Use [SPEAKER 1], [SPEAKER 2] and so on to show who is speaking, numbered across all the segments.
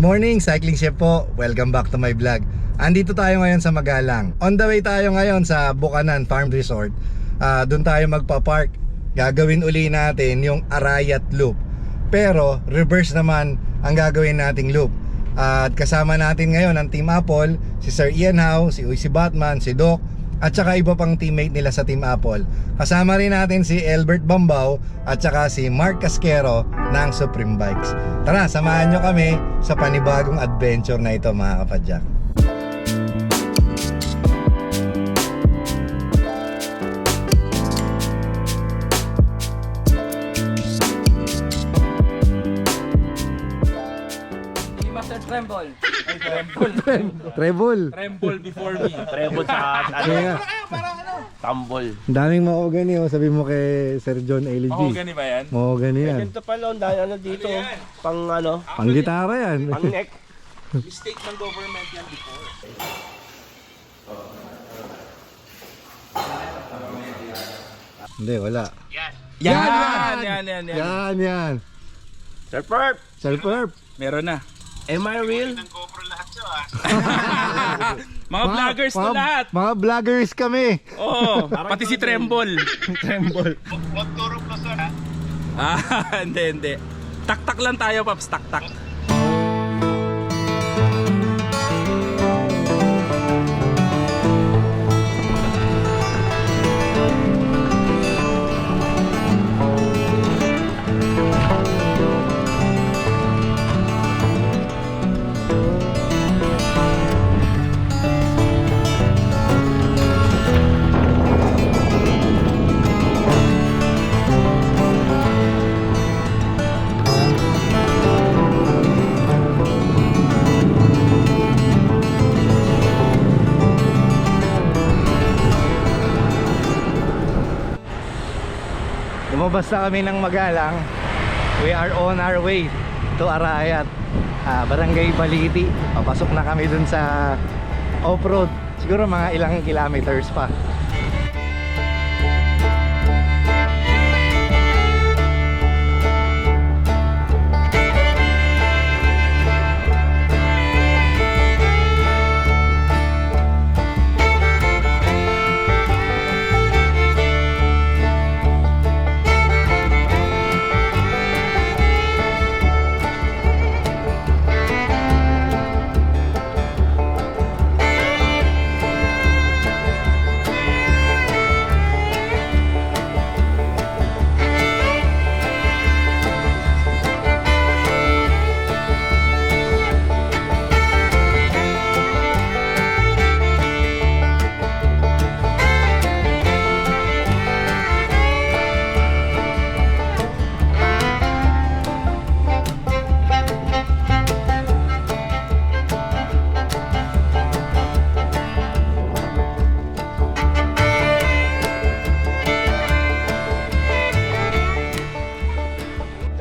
[SPEAKER 1] morning, Cycling Chef po. Welcome back to my vlog. Andito tayo ngayon sa Magalang. On the way tayo ngayon sa Bukanan Farm Resort. Doon tayo magpa-park. Gagawin uli natin yung Arayat Loop. Pero reverse naman ang gagawin nating loop. At kasama natin ngayon ang Team Apple, si Sir Ian Howe, si Uy, si Batman, si Doc, at saka iba pang teammate nila sa Team Apple. Kasama rin natin si Elbert Bambao at saka si Mark Casquero ng Supreme Bikes. Tara, samahan nyo kami sa panibagong adventure na ito, mga kapadyak.
[SPEAKER 2] Tremble.
[SPEAKER 1] Treble
[SPEAKER 2] Before me. Tremble sa
[SPEAKER 1] Kaya,
[SPEAKER 2] tambol.
[SPEAKER 1] ang daming mahogany, oh. Sabi mo kay Sir John LG.
[SPEAKER 2] Mahogany ba yan?
[SPEAKER 1] Mahogany yan.
[SPEAKER 3] Ganito pala, dahil dito, pang
[SPEAKER 1] Pang gitara yan.
[SPEAKER 3] pang neck.
[SPEAKER 2] Mistake ng government yan before.
[SPEAKER 1] Hindi, wala.
[SPEAKER 2] Yan.
[SPEAKER 1] Yan.
[SPEAKER 3] Sir Perp,
[SPEAKER 1] Sir Perp.
[SPEAKER 2] Meron na.
[SPEAKER 3] am I real?
[SPEAKER 2] Mga vloggers to lahat.
[SPEAKER 1] Mga vloggers kami.
[SPEAKER 2] Oo, pati si Tremble.
[SPEAKER 1] Tremble.
[SPEAKER 2] Hindi. Tak-tak lang tayo, Paps. Tak-tak.
[SPEAKER 1] Lumabas na kami ng Magalang. We are on our way to Arayat, Barangay Baliti. Papasok na kami dun sa off-road. Siguro mga ilang kilometers pa.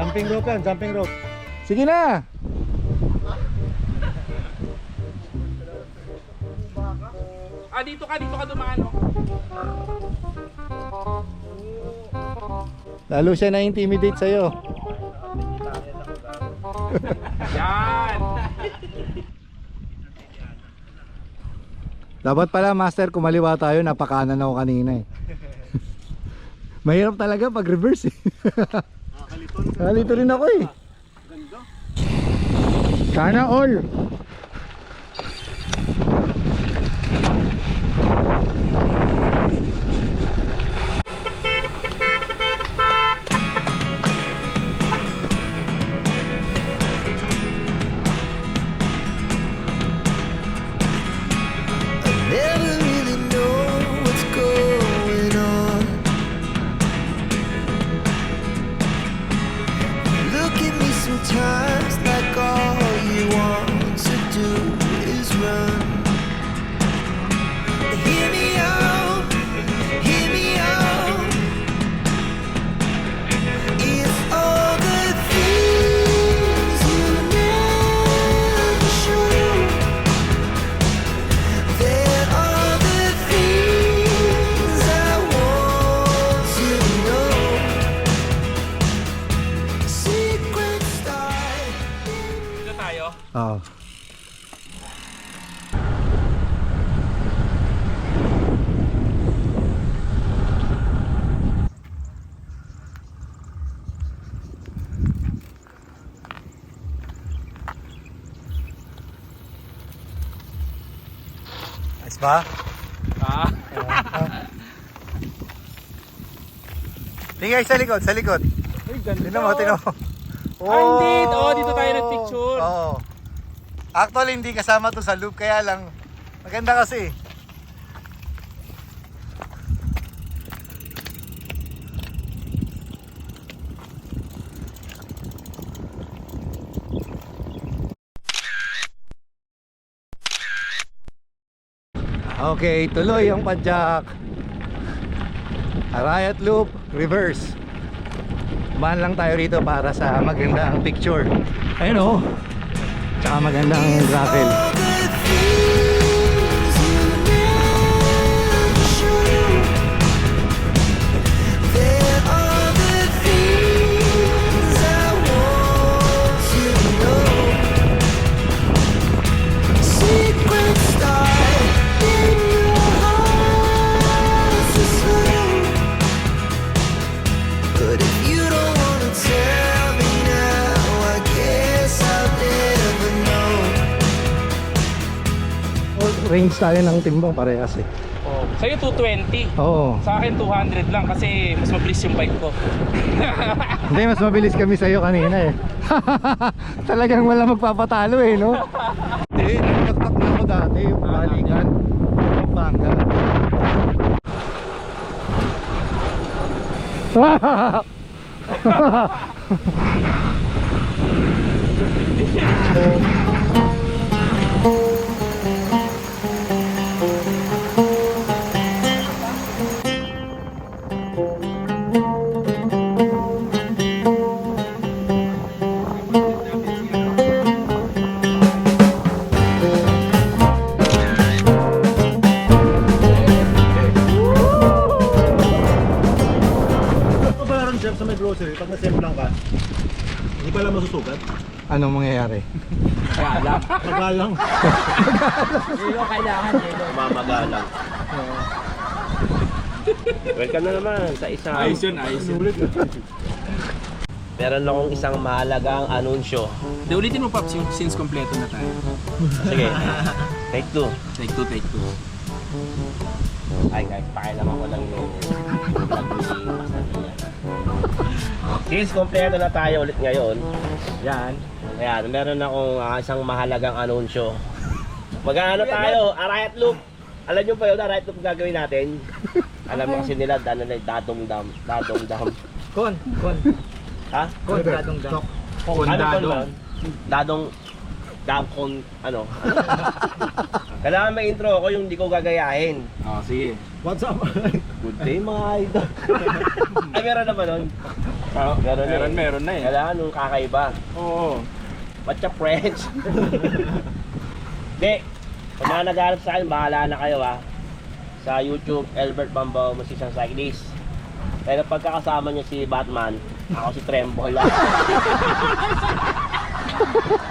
[SPEAKER 1] Jumping rope yan, jumping rope. Sige na!
[SPEAKER 2] Dito ka dumaan.
[SPEAKER 1] Lalo siya na-intimidate sa'yo.
[SPEAKER 2] Yan.
[SPEAKER 1] Dapat pala, Master, kumaliwa tayo. Napakanan ako kanina eh. Mahirap talaga pag reverse eh. Nakalito rin ako eh. Sana all.
[SPEAKER 4] Sometimes like all you want to
[SPEAKER 1] Oo. Nice ba?
[SPEAKER 2] Ah.
[SPEAKER 1] Tingay sa likod, sa likod.
[SPEAKER 2] Uy, ganda.
[SPEAKER 1] Tingnan mo, tingnan mo.
[SPEAKER 2] Hindi. Oo, dito tayo nagpicture.
[SPEAKER 1] Oo. Actually, hindi kasama to sa loop, kaya lang maganda kasi. Okay, tuloy ang padjak. Arayat Loop, reverse. Bahan lang tayo rito para sa magandang picture. Ayun o. Tsaka magandang gravel. Range tayo ng timbang parehas eh.
[SPEAKER 2] Oh, sa'yo 220.
[SPEAKER 1] Oo.
[SPEAKER 2] Sa akin 200 lang kasi mas mabilis yung bike ko.
[SPEAKER 1] Hindi, mas mabilis kami sa'yo kanina eh. Talagang wala magpapatalo eh, no? Hindi, nagtaktak na ako dati yung balikan. Yung bangga.
[SPEAKER 4] Sa may grocery, pag nasemplang ka, hindi pala masusugat.
[SPEAKER 1] Anong mangyayari?
[SPEAKER 4] Magalang.
[SPEAKER 3] Mamagalang. Welcome na naman sa isang...
[SPEAKER 2] Ayos yun, ayos yun.
[SPEAKER 3] Meron akong isang mahalagang anunsyo.
[SPEAKER 2] Di ulitin mo, Pops, yung since kompleto na tayo.
[SPEAKER 3] Sige. Take two.
[SPEAKER 2] Take two, take two.
[SPEAKER 3] Ay, guys, pakilaman ko lang yung vlog ni Masania. Since kompleto na tayo ulit ngayon, yan. Ayan, meron akong isang mahalagang anunsyo. Mag-ano tayo, Arayat Loop. Alam nyo ba yun, Arayat Loop gagawin natin? Alam mo kasi nila, dadong dam.
[SPEAKER 5] Kon.
[SPEAKER 3] Ha?
[SPEAKER 5] Kon, dadong dam.
[SPEAKER 3] Ano ba naman? Dadong ano? Kailangan may intro ako yung hindi ko gagayahin.
[SPEAKER 2] Oh, sige.
[SPEAKER 4] What's up?
[SPEAKER 3] Good day mga idol. Ay, meron na ba nun?
[SPEAKER 2] Oh,
[SPEAKER 3] Meron
[SPEAKER 2] meron na eh.
[SPEAKER 3] Kailangan nung kakaiba.
[SPEAKER 2] Oo.
[SPEAKER 3] What's up, friends? Hindi. Kung mga naghahanap sa akin, bahala na kayo ha. Sa YouTube, Albert Bambao, Musician Cyclist. Pero pagkakasama nyo si Batman, ako si Tremble.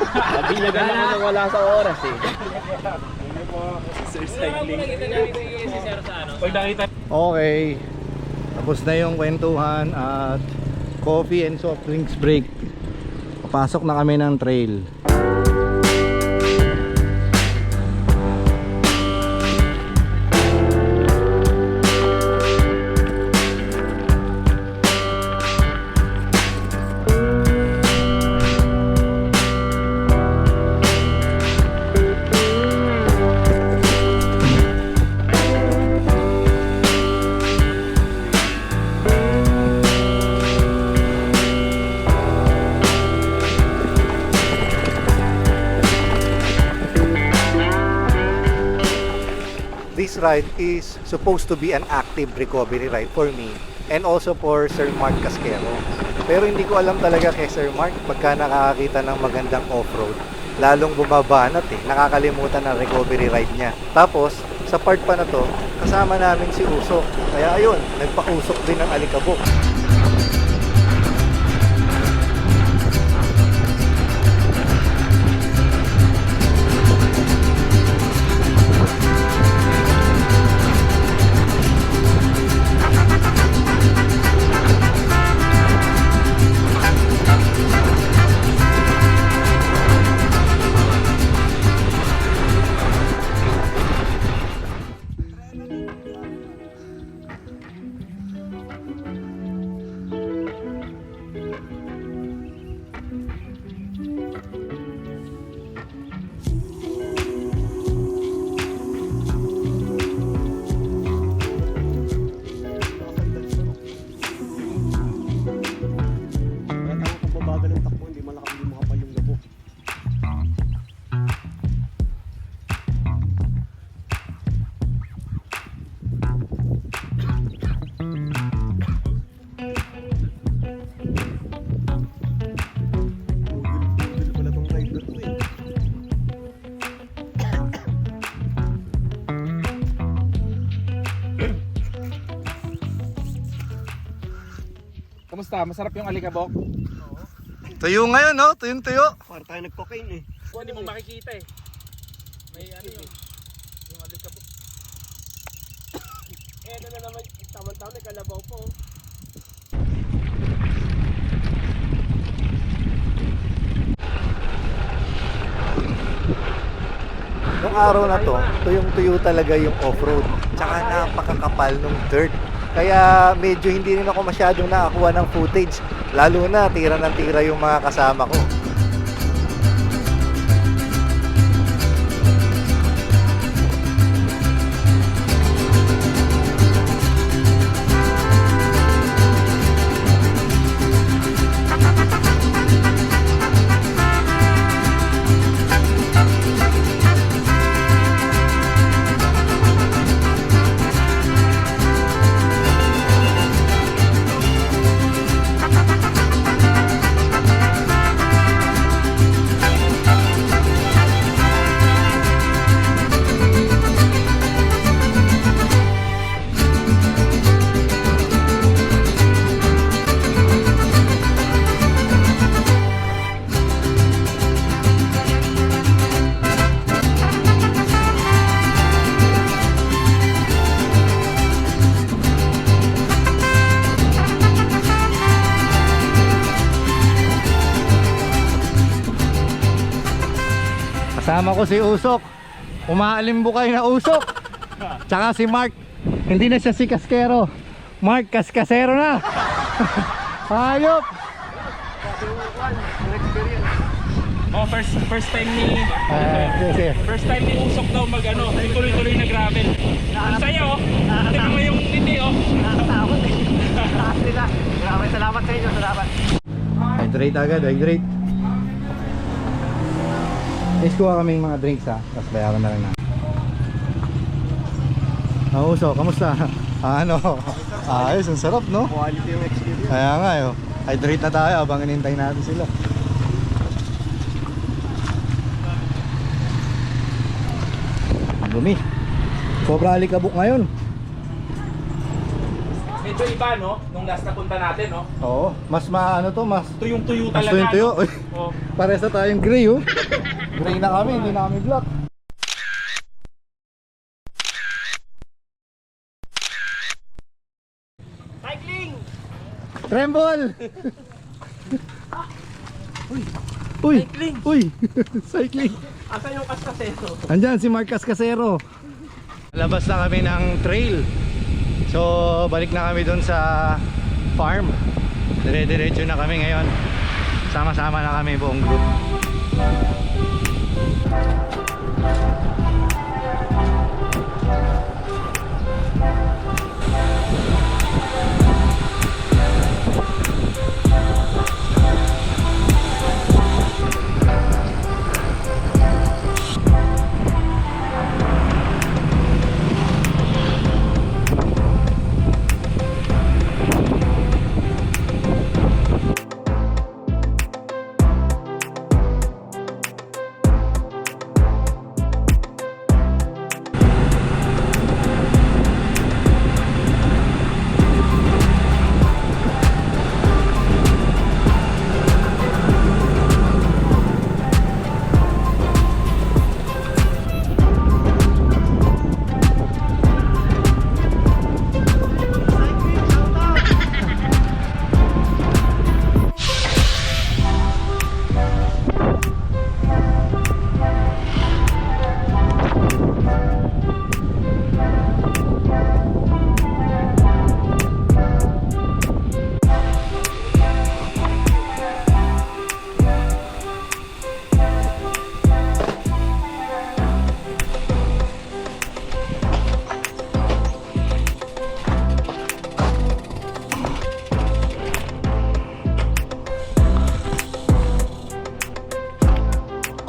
[SPEAKER 3] Nabinyagan ako nang wala sa oras eh.
[SPEAKER 2] Sir Cycling. Pag nakita
[SPEAKER 1] Okay. Tapos na yung kwentuhan at coffee and soft drinks break. Papasok na kami ng trail. This ride is supposed to be an active recovery ride for me and also for Sir Mark Casquero. Pero hindi ko alam talaga kay Sir Mark pagka nakakakita ng magandang off-road. Lalong bumabanat eh, nakakalimutan ng recovery ride niya. Tapos, sa part pa na to, kasama namin si Usok. Kaya ayun, nagpa-usok din ng alikabok.
[SPEAKER 2] Kamusta? Masarap yung alikabok?
[SPEAKER 1] Tuyo ngayon, no? Tuyo.
[SPEAKER 4] Para tayo nag-cocaine eh.
[SPEAKER 2] Kung hindi mo makikita eh. May ano yung alikabok.
[SPEAKER 3] Ito na naman, tama-tama, may kalabaw po.
[SPEAKER 1] Nung araw na to, tuyong-tuyo talaga yung off-road. Tsaka napakakapal nung dirt. Kaya medyo hindi rin ako masyadong nakakuha ng footage. Lalo na, tira ng tira yung mga kasama ko. Kasama ko si Usok. Umaalimbo-kay na Usok. Tsaka si Mark. Hindi na siya si Kaskero. Mark, Kaskasero na. Hayop.
[SPEAKER 2] Oh, first time ni
[SPEAKER 1] Sige.
[SPEAKER 2] first time ni Usok daw mag-ano, tuloy-tuloy na gravel. Ang saya oh. Tingnan mo yung hindi oh.
[SPEAKER 5] Nakakatakot eh. Maraming salamat sa inyo. Salamat.
[SPEAKER 1] Hydrate agad, hydrate. Guys, kuha kaming mga drinks ha. Tapos bayaran na lang na. Usok, kamusta? Ano? Ayos, ang sarap no?
[SPEAKER 4] Quality yung experience.
[SPEAKER 1] Kaya nga yun. Hydrate na tayo habang inintay natin sila. Ang dumi. Sobra alikabok ngayon.
[SPEAKER 2] Medyo iba no, nung last na punta natin no.
[SPEAKER 1] Oo, mas maano to, mas
[SPEAKER 2] Tuyong-tuyo
[SPEAKER 1] mas
[SPEAKER 2] talaga.
[SPEAKER 1] tuyo-tuyo.
[SPEAKER 2] no?
[SPEAKER 1] Uy,
[SPEAKER 2] Oh.
[SPEAKER 1] pares na tayong gray oh. Gray na kami, hindi na kami black.
[SPEAKER 3] Cycling!
[SPEAKER 1] Tremble! Uy!
[SPEAKER 2] Cycling!
[SPEAKER 1] Uy! Cycling!
[SPEAKER 3] Asan yung kaskaseso?
[SPEAKER 1] Andyan si Marcas Casero. Labas na kami ng trail. So balik na kami doon sa farm. Dire-diretso na kami ngayon. Sama-sama na kami buong group.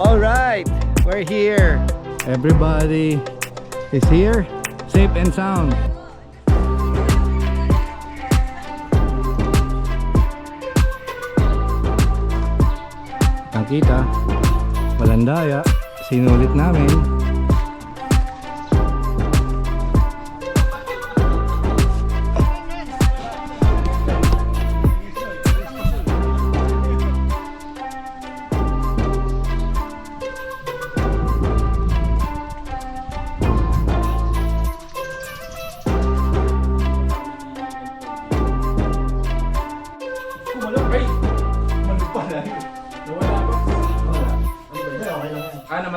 [SPEAKER 1] Alright, we're here. Everybody is here, safe and sound. Ang kita, walang daya, sinulit namin.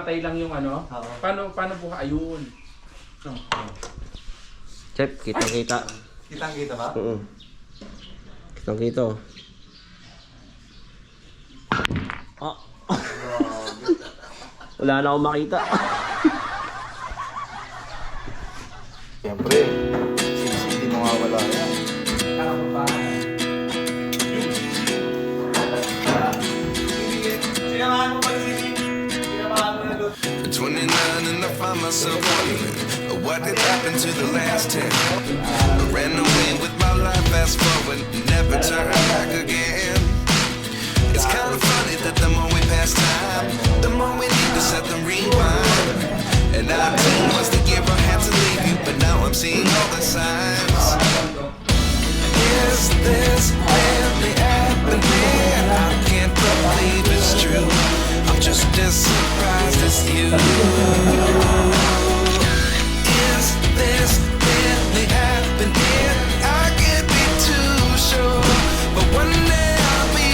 [SPEAKER 2] namatay lang yung ano?
[SPEAKER 5] Oo.
[SPEAKER 2] Paano po ayun?
[SPEAKER 3] Chef, kitang-kita.
[SPEAKER 1] Kitang-kita ba?
[SPEAKER 3] Oo. Kitang-kita. Ah. Wala na akong makita.
[SPEAKER 1] Siyempre, hindi mo nga wala yan.
[SPEAKER 5] Sinamahan mo pag sinamahan mo na doon.
[SPEAKER 6] 29 and I find myself wondering what did happen to the last 10. I ran away with my life, fast forward, never turn back again. It's kind of funny that the more we pass time, the more we need to set them rewind. And 19 was the year I had to leave you, but now I'm seeing all the signs. Is this really happening? I can't believe it's true. I'm just as surprised as you. Is this really happening? I can't be too sure, but one day I'll be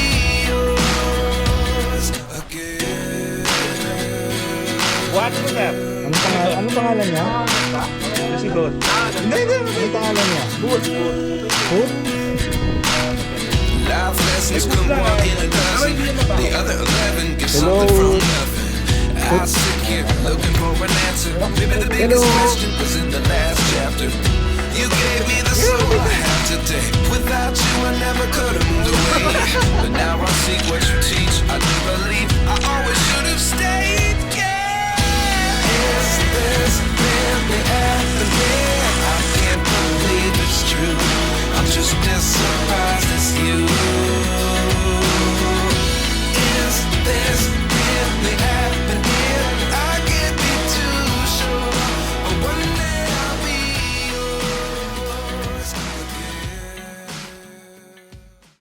[SPEAKER 6] yours again.
[SPEAKER 3] What was that?
[SPEAKER 1] Anong pangalan niya?
[SPEAKER 3] Si Bot.
[SPEAKER 1] Hindi. Anong pangalan niya? Food?
[SPEAKER 6] Life lessons come one in a dozen. The other 11 get something from nothing. I sit here looking for an answer. Maybe the biggest question was in the